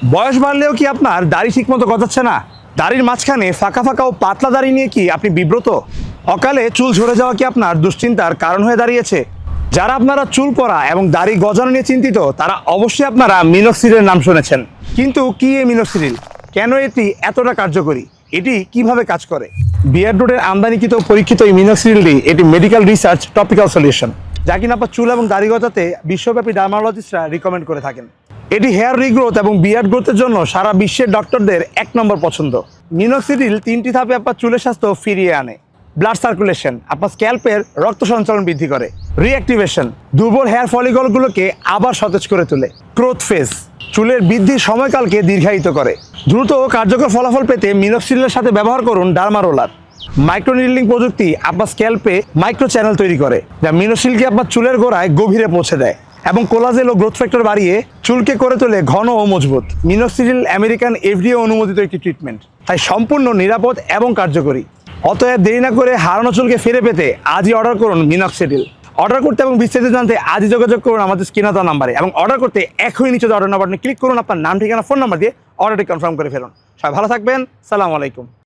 বয়স বাড়লেও কি আপনার দাড়ি ঠিকমতো গজাচ্ছে না? দাড়ির মাঝখানে ফাঁকা ফাঁকা ও পাতলা দাড়ি নিয়ে কি আপনি বিব্রত? অকালে চুল ঝরে যাওয়া কি আপনার দুশ্চিন্তার কারণ হয়ে দাঁড়িয়েছে? যারা আপনারা চুল পড়া এবং দাড়ি গজানো নিয়ে চিন্তিত, তারা অবশ্যই আপনারা মিনক্সিডিলের নাম শুনেছেন। কিন্তু কি এই মিনক্সিডিল? কেন এটি এতটা কার্যকরী? এটি কিভাবে কাজ করে? বিয়ার্ড রোডের আমদানিকৃত পরীক্ষিত এই মিনক্সিডিলটি এটি মেডিকেল রিসার্চ টপিক্যাল সলিউশন, যা কিনা আপনার চুল এবং দাড়ি গজাতে বিশ্বব্যাপী ডার্মাটোলজিস্টরা রিকমেন্ড করে থাকেন। এটি হেয়ার রিগ্রোথ এবং বিয়ার্ড গ্রোথের জন্য সারা বিশ্বের ডক্টরদের 1 নম্বর পছন্দ। মিনক্সিডিল 3টি ধাপে আপনার চুলের স্বাস্থ্য ফিরিয়ে আনে। ব্লাড সার্কুলেশন, আপনার স্ক্যাল্পের রক্ত সঞ্চালন বৃদ্ধি করে। রিঅ্যাক্টিভেশন, দুর্বল হেয়ার ফলিকলগুলোকে আবার সতেজ করে তোলে। গ্রোথ ফেজ, চুলের বৃদ্ধির সময়কালকে দীর্ঘায়িত করে। দ্রুত ও কার্যকর ফলাফল পেতে মিনক্সিডিলের সাথে ব্যবহার করুন ডার্মা রোলার। মাইক্রো নিডলিং প্রযুক্তি আপনার স্ক্যাল্পে মাইক্রো চ্যানেল তৈরি করে, যা মিনক্সিডিলকে আপনার চুলের গোড়ায় গভীরে পৌঁছে দেয় এবং কোলাজেন ও গ্রোথ ফ্যাক্টর বাড়িয়ে চুলকে করে তোলে ঘন ও মজবুত। মিনক্সিডিল আমেরিকান FDA অনুমোদিত একটি ট্রিটমেন্ট, তাই সম্পূর্ণ নিরাপদ এবং কার্যকরী। অতএব দেরি না করে হারানো চুলকে ফিরে পেতে আজই অর্ডার করুন মিনক্সিডিল। অর্ডার করতে এবং বিস্তারিত জানতে আজই যোগাযোগ করুন আমাদের স্ক্রিনে দেওয়া নাম্বারে, এবং অর্ডার করতে এখনই নিচে অর্ডার নাম্বার ক্লিক করুন। আপনার নাম, ঠিকানা, ফোন নাম্বার দিয়ে অর্ডারটি কনফার্ম করে ফেলুন। সবাই ভালো থাকবেন। সালাম আলাইকুম।